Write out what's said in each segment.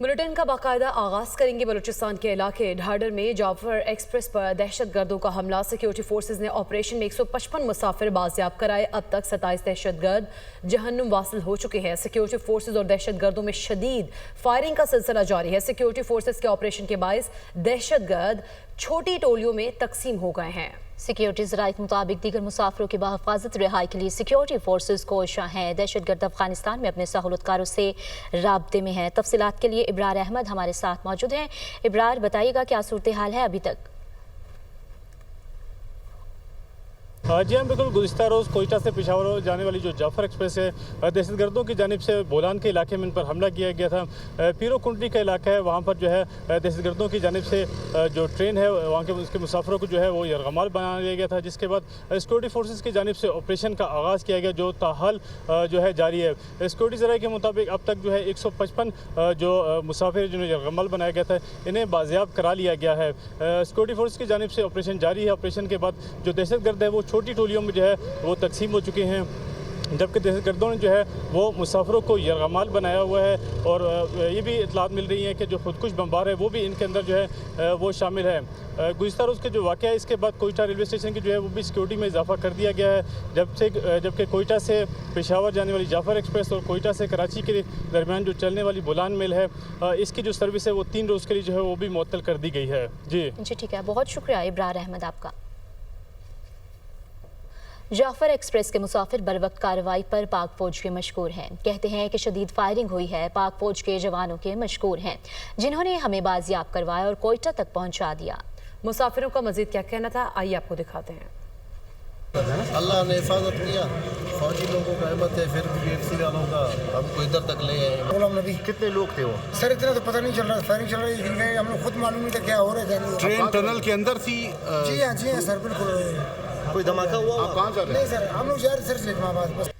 Bulletin का बाकायदा आगाज करेंगे। बलूचिस्तान के इलाके ढाडर में जाफर एक्सप्रेस पर दहशत गर्दों का हमला। सिक्योरिटी फोर्सेज ने ऑपरेशन में 155 मुसाफिर बाजियाब कराए। अब तक 27 दहशत गर्द जहन्नुम वासिल हो चुके हैं। सिक्योरिटी फोर्सेज और दहशत गर्दों में शदीद फायरिंग का सिलसिला जारी है। सिक्योरिटी फोर्सेज के ऑपरेशन के बायस दहशत गर्द छोटी टोलियों में तकसीम हो गए हैं। सिक्योरिटी ज़राए के मुताबिक दीगर मुसाफिरों की बहिफाजत रिहाई के लिए सिक्योरिटी फोर्सेज कोशा हैं। दहशत गर्द अफगानिस्तान में अपने सहूलतकारों से राब्ते में हैं। तफसीलात के लिए इब्रार अहमद हमारे साथ मौजूद हैं। इब्रार, बताइएगा क्या सूरत हाल है अभी तक? जी हाँ, बिल्कुल। गुज़िश्ता रोज़ कोयटा से पेशावर जाने वाली जो जाफर एक्सप्रेस है, दहशत गर्दों की जानिब से बोलान के इलाके में इन पर हमला किया गया था। पीरो कुंडली का इलाका है, वहाँ पर जो है दहशत गर्दों की जानिब से जो ट्रेन है वहाँ के उसके मुसाफिरों को जो है वो यरगमाल बना लिया गया था, जिसके बाद सिक्योरिटी फोर्सेस की जानिब से ऑपरेशन का आगाज़ किया गया, जो ताहाल जो है जारी है। सिक्योरिटी ज़राए के मुताबिक अब तक जो है 155 जो मुसाफिर जिन्हें यरगमाल बनाया गया था, इन्हें बाजियाब करा लिया गया है। सिक्योरिटी फोर्स की जानिब से ऑपरेशन जारी है। ऑपरेशन के बाद जो दहशत गर्द है वो छोटी टोलियों में जो है वो तकसीम हो चुके हैं, जबकि दहशत गर्दों ने जो है वो मुसाफिरों को यरगमाल बनाया हुआ है। और ये भी इतलात मिल रही है कि जो खुदकुश बमबार है वो भी इनके अंदर जो है वो शामिल है। गुज़िश्ता रोज़ के जो वाक़या है, इसके बाद कोयटा रेलवे स्टेशन की जो है वो भी सिक्योरिटी में इजाफा कर दिया गया है। जबकि कोयटा से पेशावर जाने वाली जाफर एक्सप्रेस और कोयटा से कराची के दरमियान जो चलने वाली बोलान मेल है, इसकी जो सर्विस है वो 3 रोज़ के लिए जो है वो भी मुअत्तल कर दी गई है। जी ठीक है, बहुत शुक्रिया इब्रार अहमद आपका। जाफर एक्सप्रेस के मुसाफिर बर वक्त कार्रवाई पर पाक फौज के मशकूर हैं। कहते हैं कि शदीद फायरिंग हुई है। पाक फौज के जवानों के मशकूर हैं जिन्होंने हमें बाजियाब करवाया और कोयटा तक पहुंचा दिया। मुसाफिरों का मजीद क्या कहना था, आइए आपको दिखाते हैं। अल्लाह ने हिफाजत किया, फौजी लोगों का हिम्मत है, फिर BFC वालों का हमको इधर तक ले आए। कितने लोग थे वो? सर इतना तो पता नहीं चल रहा, फायरिंग चल रही है, हम लोग खुद मालूम नहीं था क्या हो रहा है। ट्रेन टनल के अंदर थी? जी हाँ सर, बिल्कुल। कोई धमाका हुआ? आप कहाँ जा रहे हैं? नहीं सर, हम लोग जा रहे सर इस्लामाबाद बस।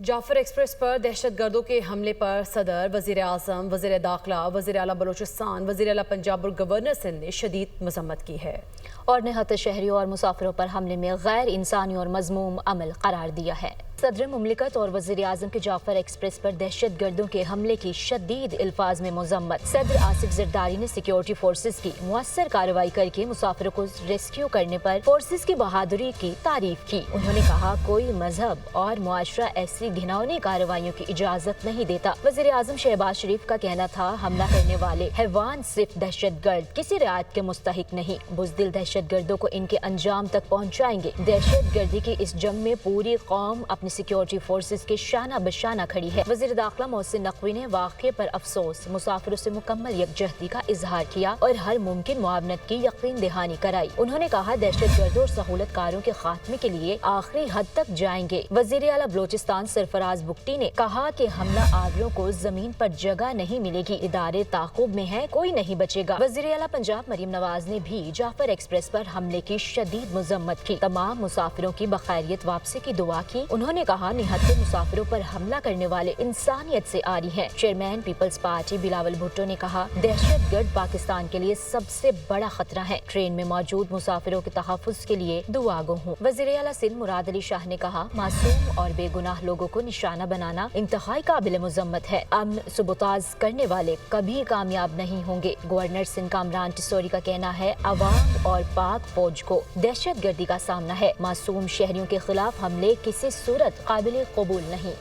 जाफर एक्सप्रेस पर दहशत गर्दों के हमले पर सदर, वज़ीर आज़म, वज़ीर दाखिला, वज़ीर आला बलूचिस्तान, वज़ीर आला पंजाब और गवर्नर सिंध ने शदीद मज़म्मत की है और निहत्त शहरियों और मुसाफिरों पर हमले में गैर इंसानी और मज़मूम अमल करार दिया है। सदर मुमलिकत और वज़ीर आज़म के जाफर एक्सप्रेस पर दहशत गर्दों के हमले की शदीद अल्फाज में मज़म्मत। सदर आसिफ ज़रदारी ने सिक्योरिटी फोर्सेज की मुअस्सर कार्रवाई करके मुसाफिरों को रेस्क्यू करने पर फोर्सेज की बहादुरी की तारीफ की। उन्होंने कहा, कोई मजहब और मुआशरा ऐसी घिनौनी कार्रवाइयों की इजाज़त नहीं देता। वज़ीर आज़म शहबाज शरीफ का कहना था, हमला करने वाले हैवान सिर्फ दहशत गर्द, किसी रियायत के मुस्तहिक नहीं। बुज़दिल दहशत गर्दों को इनके अंजाम तक पहुँचाएंगे। दहशत गर्दी की इस जंग में पूरी कौम अपनी सिक्योरिटी फोर्सेज के शाना बशाना खड़ी है। वज़ीर दाखिला मोहसिन नकवी ने वाक़े पर अफसोस, मुसाफिरों से मुकम्मल यकजहती का इजहार किया और हर मुमकिन मुआवनत की यकीन दहानी कराई। उन्होंने कहा, दहशत गर्दों और सहूलतकारों के खात्मे के लिए आखिरी हद तक जाएंगे। वज़ीर आला बलूचिस्तान सरफराज बुगटी ने कहा कि हमला आवरों को जमीन पर जगह नहीं मिलेगी, इदारे ताक़ुब में है, कोई नहीं बचेगा। वज़ीर आला पंजाब मरीम नवाज ने भी जाफर एक्सप्रेस पर हमले की शदीद मज़म्मत की। तमाम मुसाफिरों की बखैरियत वापसी की दुआ की। उन्होंने कहा, निहत्ते मुसाफिरों पर हमला करने वाले इंसानियत से आरी हैं। चेयरमैन पीपल्स पार्टी बिलावल भुट्टो ने कहा, दहशत गर्द पाकिस्तान के लिए सबसे बड़ा खतरा है। ट्रेन में मौजूद मुसाफिरों के तहफ़्फ़ुज़ के लिए दुआ गो हूँ। वज़ीर आला सिंध मुराद अली शाह ने कहा, मासूम और बेगुनाह लोगों को निशाना बनाना इंतहाई काबिल मुज़म्मत है। अमन सुबताज करने वाले कभी कामयाब नहीं होंगे। गवर्नर सिंध कामरान टिसोरी का कहना है, अवाम और पाक फौज को दहशत गर्दी का सामना है। मासूम शहरियों के खिलाफ हमले किसी सूरत काबिल कबूल नहीं।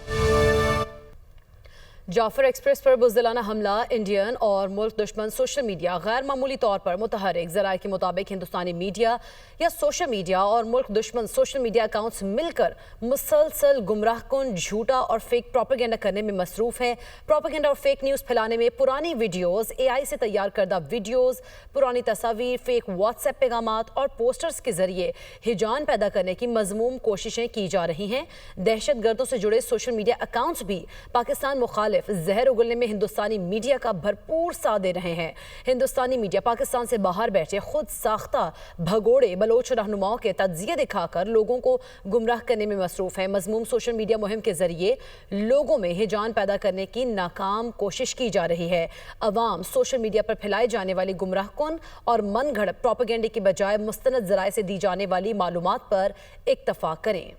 जाफर एक्सप्रेस पर बुज़दिलाना हमला, इंडियन और मुल्क दुश्मन सोशल मीडिया गैर मामूली तौर पर मुतहर्रिक। ज़राए के मुताबिक हिंदुस्तानी मीडिया या सोशल मीडिया और मुल्क दुश्मन सोशल मीडिया अकाउंट्स मिलकर मुसलसल गुमराहकुन, झूठा और फेक प्रोपेगेंडा करने में मसरूफ़ हैं। प्रोपेगेंडा और फेक न्यूज़ फैलाने में पुरानी वीडियोज़, AI से तैयार करदा वीडियोज़, पुरानी तस्वीर, फेक व्हाट्सएप पैगामात और पोस्टर्स के जरिए हिजान पैदा करने की मज़मूम कोशिशें की जा रही हैं। दहशत गर्दों से जुड़े सोशल मीडिया अकाउंट्स भी पाकिस्तान मुखालिफ जहर उगलने में हिंदुस्तानी मीडिया का भरपूर साथ दे रहे हैं। हिंदुस्तानी मीडिया पाकिस्तान से बाहर बैठे खुद साख्ता भगोड़े बलोच रहनुमाओं के तज्जिए दिखाकर लोगों को गुमराह करने में मसरूफ़ है। मज़मूम सोशल मीडिया मुहिम के जरिए लोगों में हिजान पैदा करने की नाकाम कोशिश की जा रही है। अवाम सोशल मीडिया पर फैलाई जाने वाली गुमराहकुन और मन घड़त प्रोपेगेंडे की बजाय मुस्तनद ज़राए से दी जाने वाली मालूमात पर इक्तफा करें।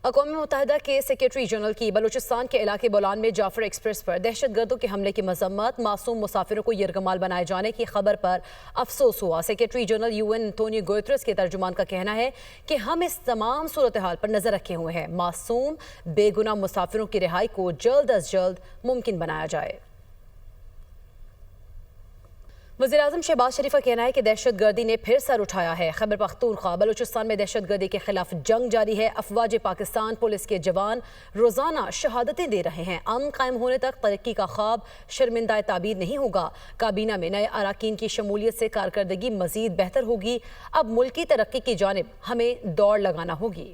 اقوام متحدہ کے سیکریٹری جنرل کی بلوچستان کے علاقے بولان میں جعفر ایکسپریس پر دہشت گردوں کے حملے کی مذمت، معصوم مسافروں کو یرغمال بنائے جانے کی خبر پر افسوس ہوا۔ Secretary general UN Antonio Guterres کے ترجمان کا کہنا ہے کہ ہم اس تمام صورتحال پر نظر رکھے ہوئے ہیں، معصوم بے گناہ مسافروں کی رہائی کو جلد از جلد ممکن بنایا جائے۔ وزیراعظم شہباز شریف کا کہنا ہے کہ دہشت گردی نے پھر سر اٹھایا ہے۔ خیبر پختونخوا بلوچستان میں دہشت گردی کے خلاف جنگ جاری ہے۔ افواج پاکستان پولیس کے جوان روزانہ شہادتیں دے رہے ہیں۔ امن قائم ہونے تک ترقی کا خواب شرمندہ تعبیر نہیں ہوگا۔ کابینہ میں نئے اراکین کی شمولیت سے کارکردگی مزید بہتر ہوگی۔ اب ملکی ترقی کی جانب ہمیں دوڑ لگانا ہوگی۔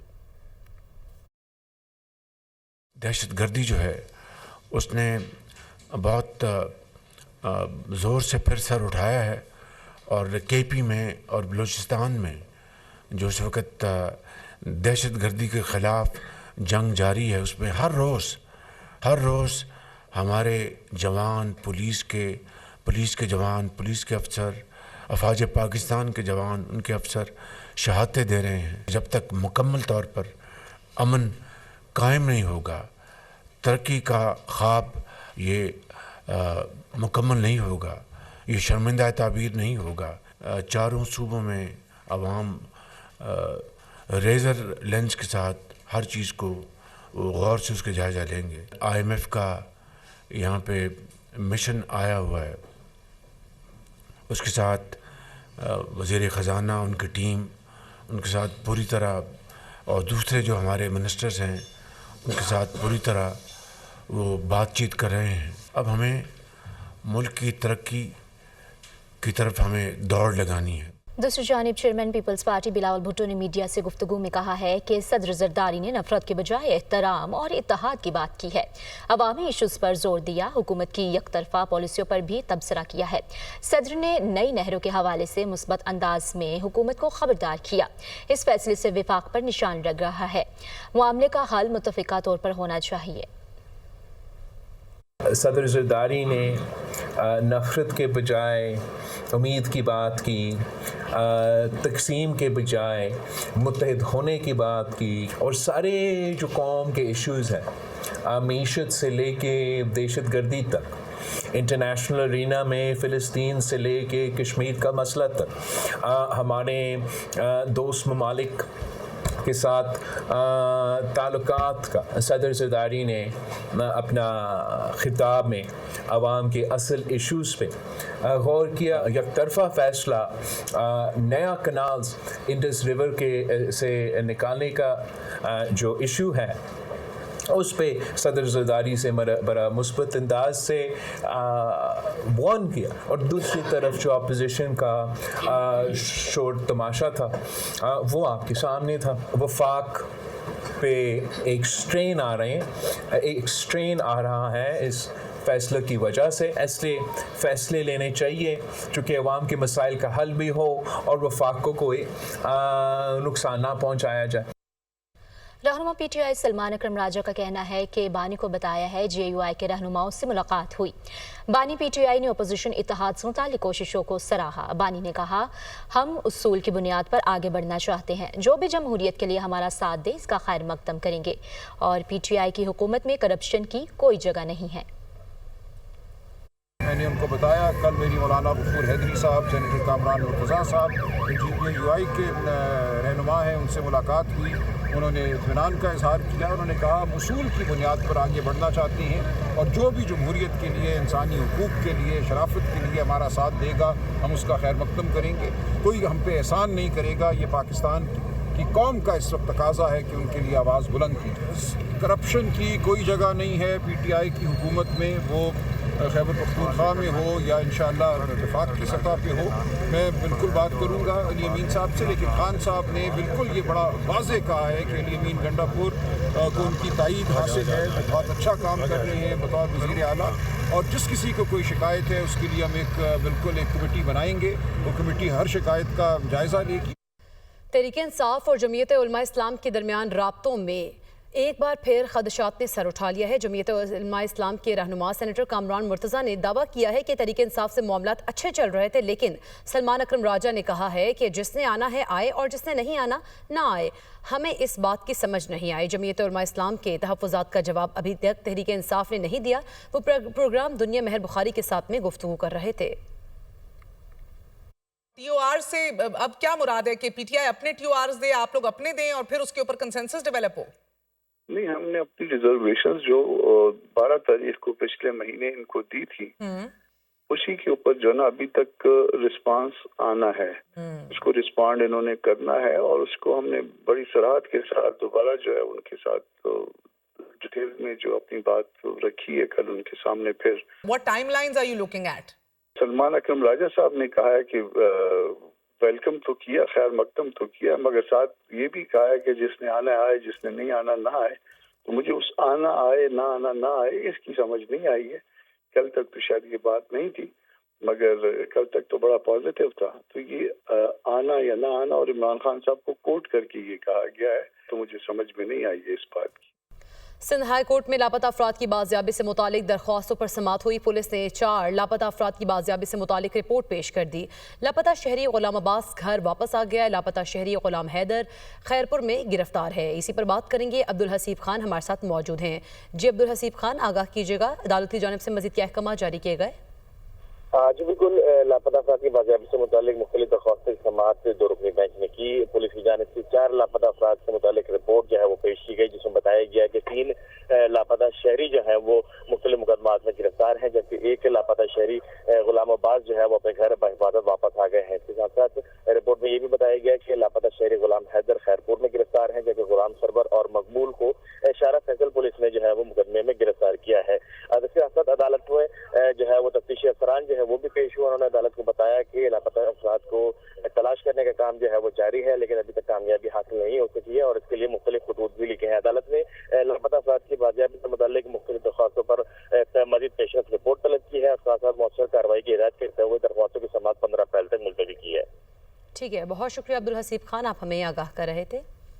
دہشت گردی جو ہے اس نے بہت زور سے پھر سر اٹھایا ہے، اور KP میں اور بلوچستان میں جو اس وقت دہشت گردی کے خلاف جنگ جاری ہے، اس میں ہر روز ہمارے جوان، پولیس کے جوان، پولیس کے افسر، افواج پاکستان کے جوان، ان کے افسر شہادتیں دے رہے ہیں۔ جب تک مکمل طور پر امن قائم نہیں ہوگا، ترقی کا خواب یہ مکمل نہیں ہوگا، یہ شرمندہ تعبیر نہیں ہوگا۔ چاروں صوبوں میں عوام ریزر لینس کے ساتھ ہر چیز کو غور سے اس کے جائزہ لیں گے۔ IMF کا یہاں پہ مشن آیا ہوا ہے، اس کے ساتھ وزیر خزانہ، ان کی ٹیم، ان کے ساتھ پوری طرح، اور دوسرے جو ہمارے منسٹرز ہیں ان کے ساتھ پوری طرح وہ بات چیت کر رہے ہیں۔ اب ہمیں ملک کی ترقی کی طرف ہمیں دوڑ لگانی ہے۔ دوسری جانب چیئرمین پیپلز پارٹی بلاول بھٹو نے میڈیا سے گفتگو میں کہا ہے کہ صدر زرداری نے نفرت کے بجائے احترام اور اتحاد کی بات کی ہے، عوامی ایشوز پر زور دیا، حکومت کی یک طرفہ پالیسیوں پر بھی تبصرہ کیا ہے۔ صدر نے نئی نہروں کے حوالے سے مثبت انداز میں حکومت کو خبردار کیا، اس فیصلے سے وفاق پر نشان لگ رہا ہے، معاملے کا حل متفقہ طور پر ہونا چاہیے۔ صدر زرداری نے نفرت کے بجائے امید کی بات کی، تقسیم کے بجائے متحد ہونے کی بات کی، اور سارے جو قوم کے ایشوز ہیں، معیشت سے لے کے دہشت گردی تک، انٹرنیشنل ارینا میں فلسطین سے لے کے کشمیر کا مسئلہ تک، ہمارے دوست ممالک کے ساتھ تعلقات کا، صدر زرداری نے اپنا خطاب میں عوام کے اصل ایشوز پہ غور کیا۔ یک طرفہ فیصلہ نیا کنالز انڈس ریور کے سے نکالنے کا جو ایشو ہے، اس پہ صدر زرداری سے بڑا مثبت انداز سے وارن کیا، اور دوسری طرف جو اپوزیشن کا شور تماشا تھا وہ آپ کے سامنے تھا۔ وفاق پہ ایک سٹرین آ رہا ہے اس فیصلے کی وجہ سے، اس لیے فیصلے لینے چاہیے چونکہ عوام کے مسائل کا حل بھی ہو اور وفاق کو کوئی نقصان نہ پہنچایا جائے۔ رہنما PTI سلمان اکرم راجہ کا کہنا ہے کہ بانی کو بتایا ہے JUI کے رہنماؤں سے ملاقات ہوئی۔ بانی PTI نے اپوزیشن اتحاد سے متعلق کوششوں کو سراہا۔ بانی نے کہا، ہم اصول کی بنیاد پر آگے بڑھنا چاہتے ہیں، جو بھی جمہوریت کے لیے ہمارا ساتھ دے اس کا خیر مقدم کریں گے، اور PTI کی حکومت میں کرپشن کی کوئی جگہ نہیں ہے۔ میں نے ان کو بتایا، کل میری مولانا غفور حیدری صاحب، سینیٹر کامران مرتضیٰ صاحب JUI کے رہنما ہیں، ان سے ملاقات ہوئی، انہوں نے اطمینان کا اظہار کیا۔ انہوں نے کہا ہم اصول کی بنیاد پر آگے بڑھنا چاہتے ہیں، اور جو بھی جمہوریت کے لیے، انسانی حقوق کے لیے، شرافت کے لیے ہمارا ساتھ دے گا، ہم اس کا خیر مقدم کریں گے۔ کوئی ہم پہ احسان نہیں کرے گا۔ یہ پاکستان کی قوم کا اس وقت تقاضا ہے کہ ان کے لیے آواز بلند کی جائے۔ کرپشن کی کوئی جگہ نہیں ہے PTI کی حکومت میں، وہ خیبر پختونخوا میں ہو یا انشاءاللہ وفاق کی سطح پہ ہو۔ میں بالکل بات کروں گا علی امین صاحب سے، لیکن خان صاحب نے بالکل یہ بڑا واضح کہا ہے کہ علی امین گنڈا پور کو ان کی تائید حاصل ہے، بہت اچھا کام کر رہے ہیں بطور وزیر اعلیٰ، اور جس کسی کو کوئی شکایت ہے اس کے لیے ہم بالکل ایک کمیٹی بنائیں گے، وہ کمیٹی ہر شکایت کا جائزہ لے گی۔ تحریک انصاف اور جمعیت علماء اسلام کے درمیان رابطوں میں एक बार फिर खदशात ने सर उठा लिया है। जमीयत उलमा इस्लाम के रहनुमा सेनेटर कामरान मुर्तज़ा ने दावा किया है कि तहरीक इंसाफ से मामलात अच्छे चल रहे थे, लेकिन सलमान अकरम राजा ने कहा है कि जिसने आना है आए और जिसने नहीं आना ना आए। हमें इस बात की समझ नहीं आई। जमीयत उलमा इस्लाम के तहफ़्फ़ुज़ात का जवाब अभी तक तहरीक इंसाफ ने नहीं दिया। वो प्रोग्राम दुनिया महर बुखारी के साथ में गुफ्तगू कर रहे थे। टीओआर से अब क्या मुराद है कि पीटीआई अपने टीओआर दे, आप लोग अपने दें और फिर उसके ऊपर कंसेंसस डेवलप हो? नहीं, हमने अपनी रिजर्वेशंस जो 12 तारीख को पिछले महीने इनको दी थी, उसी के ऊपर जो ना अभी तक रिस्पांस आना है, उसको रिस्पॉन्ड इन्होंने करना है और उसको हमने बड़ी सराहत के साथ दोबारा जो है उनके साथ डिटेल में जो अपनी बात रखी है कल उनके सामने। फिर What timelines are you looking at? Salman अकरम राजा साहब ने कहा है कि वेलकम तो किया, खैर मकदम तो किया, मगर साथ ये भी कहा है कि जिसने आना आए, जिसने नहीं आना ना आए। तो मुझे उस आना आए ना आना ना आए इसकी समझ नहीं आई है। कल तक तो शायद ये बात नहीं थी, मगर कल तक तो बड़ा पॉजिटिव था। तो ये आना या ना आना और इमरान खान साहब को कोट करके ये कहा गया है, तो मुझे समझ में नहीं आई है इस बात की। सिंध हाई कोर्ट में लापता अफराद की बाजियाबी से मुतालिक दरख्वास्तों पर समाअत हुई। पुलिस ने 4 लापता अफराद की बाजियाबी से मुतालिक रिपोर्ट पेश कर दी। लापता शहरी गुलाम अब्बास घर वापस आ गया। लापता शहरी गुलाम हैदर खैरपुर में गिरफ्तार है। इसी पर बात करेंगे। अब्दुल हसीब खान हमारे साथ मौजूद हैं। जी अब्दुल हसीब खान, आगाह कीजिएगा, अदालत की जानिब से मजीद क्या अहकाम जारी किए गए? जी बिल्कुल, लापता अफराद की बाजियाबी से मुतालिक मुख्तलिफ दरख्वास्तों की समाअत 2 रुकनी बेंच ने की। पुलिस की जानिब से 4 लापता अफराद से मुतालिक रिपोर्ट जो है वो पेश की गई, जिसमें बताया गया कि 3 लापता शहरी जो है वो मुख्तलिफ मुकदमात में गिरफ्तार हैं, जबकि 1 लापता शहरी गुलाम अब्बास जो है वो अपने घर बहिफाजत वापस आ गए हैं। इसके साथ साथ रिपोर्ट में ये भी बताया गया कि लापता शहरी गुलाम हैदर खैरपुर में गिरफ्तार हैं, जबकि गुलाम सरवर और मकबूल को शारा फैसल पुलिस ने जो है वो मुकदमे में गिरफ्तार किया है। इसके साथ साथ अदालत में जो है वो तफ्तीशी अफसरान जो है वो भी पेश हुआ। उन्होंने अदालत को बताया कि लापता अफराद को तलाश करने का काम जो है वो जारी है, लेकिन अभी तक कामयाबी हासिल नहीं हो सकी है और इसके लिए मुख्तलिफ खतूत भी लिखे हैं। अदालत ने लापता अफराद की बाजियाबी से मुताल्लिक मुख्तलिफ दरख्वास्तों पर मजीद पेशरफ रिपोर्ट तलब की है और साथ साथ मौसर कार्रवाई की हिदायत करते हुए दरख्वास्तों की समाअत 15 अप्रैल तक मुलतवी की है। ठीक है, बहुत शुक्रिया अब्दुल हसीब खान, आप हमें आगाह कर रहे थे।